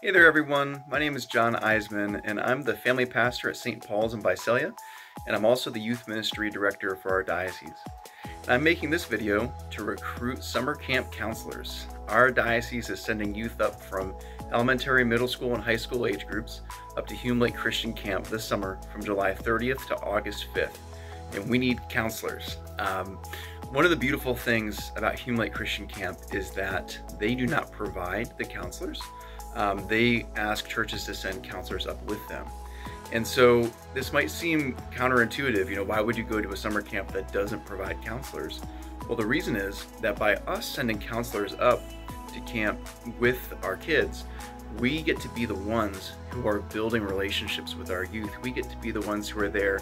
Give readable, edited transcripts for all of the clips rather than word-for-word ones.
Hey there everyone, my name is John Iseman and I'm the family pastor at St. Paul's in Visalia, and I'm also the youth ministry director for our diocese. And I'm making this video to recruit summer camp counselors. Our diocese is sending youth up from elementary, middle school, and high school age groups up to Hume Lake Christian Camp this summer from July 30th to August 5th, and we need counselors. One of the beautiful things about Hume Lake Christian Camp is that they do not provide the counselors. They ask churches to send counselors up with them. And so this might seem counterintuitive, why would you go to a summer camp that doesn't provide counselors? Well, the reason is that by us sending counselors up to camp with our kids, we get to be the ones who are building relationships with our youth. We get to be the ones who are there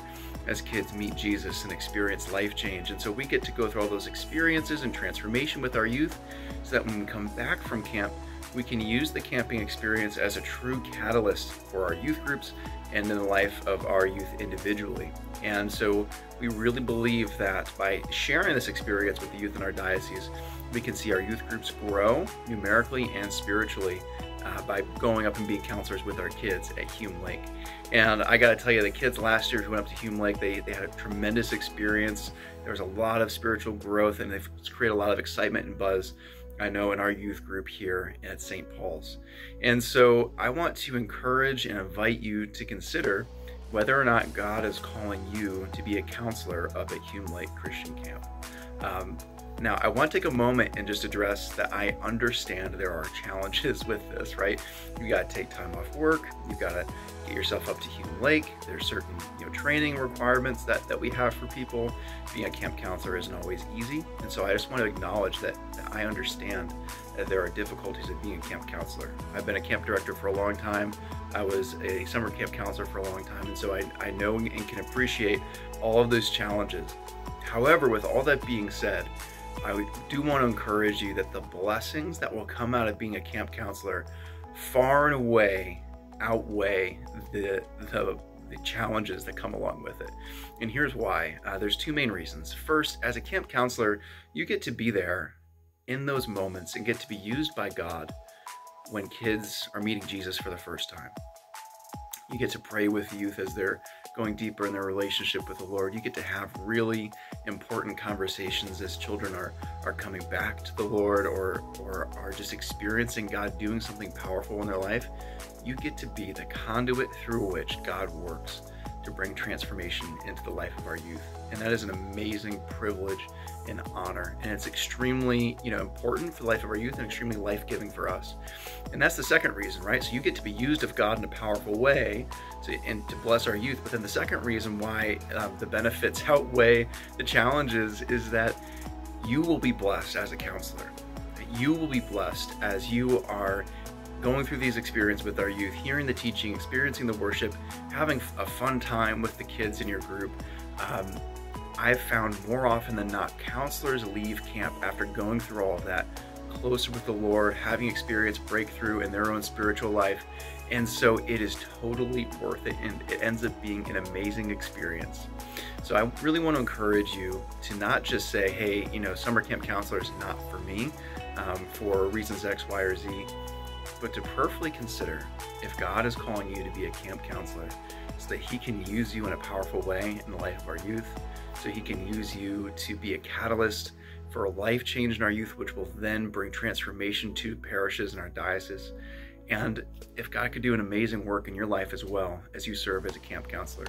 as kids meet Jesus and experience life change. And so we get to go through all those experiences and transformation with our youth so that when we come back from camp, we can use the camping experience as a true catalyst for our youth groups and in the life of our youth individually. And so we really believe that by sharing this experience with the youth in our diocese, we can see our youth groups grow numerically and spiritually by going up and being counselors with our kids at Hume Lake. And I gotta tell you, the kids last year who went up to Hume Lake, they had a tremendous experience. There was a lot of spiritual growth, and they've created a lot of excitement and buzz, I know, in our youth group here at St. Paul's. And so I want to encourage and invite you to consider whether or not God is calling you to be a counselor up at Hume Lake Christian Camp. Now, I want to take a moment and just address that I understand there are challenges with this, right? You got to take time off work. You got to get yourself up to Hume Lake. There's certain training requirements that we have for people. Being a camp counselor isn't always easy. And so I just want to acknowledge that I understand that there are difficulties of being a camp counselor. I've been a camp director for a long time. I was a summer camp counselor for a long time. And so I know and can appreciate all of those challenges. However, with all that being said, I do want to encourage you that the blessings that will come out of being a camp counselor far and away outweigh the challenges that come along with it. And here's why. There's two main reasons. First, as a camp counselor, you get to be there in those moments and get to be used by God when kids are meeting Jesus for the first time. You get to pray with youth as they're going deeper in their relationship with the Lord. You get to have really important conversations as children are coming back to the Lord or are just experiencing God doing something powerful in their life. You get to be the conduit through which God works to bring transformation into the life of our youth. And that is an amazing privilege and honor. And it's extremely, important for the life of our youth and extremely life-giving for us. And that's the second reason, right? So you get to be used of God in a powerful way to bless our youth. But then the second reason why the benefits outweigh the challenges is that you will be blessed as a counselor. You will be blessed as you are going through these experiences with our youth, hearing the teaching, experiencing the worship, having a fun time with the kids in your group. I've found more often than not, counselors leave camp after going through all of that, closer with the Lord, having experienced breakthrough in their own spiritual life. And so it is totally worth it, and it ends up being an amazing experience. So I really want to encourage you to not just say, hey, summer camp counselor is not for me for reasons X, Y, or Z, but to prayerfully consider if God is calling you to be a camp counselor so that he can use you in a powerful way in the life of our youth, so he can use you to be a catalyst for a life change in our youth, which will then bring transformation to parishes in our diocese. And if God could do an amazing work in your life as well as you serve as a camp counselor.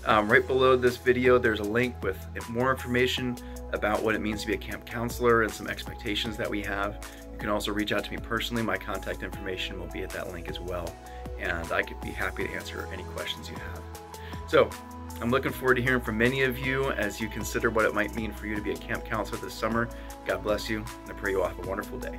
Right below this video, there's a link with more information about what it means to be a camp counselor and some expectations that we have. You can also reach out to me personally. My contact information will be at that link as well, and I could be happy to answer any questions you have. So I'm looking forward to hearing from many of you as you consider what it might mean for you to be a camp counselor this summer. God bless you, and I pray you all have a wonderful day.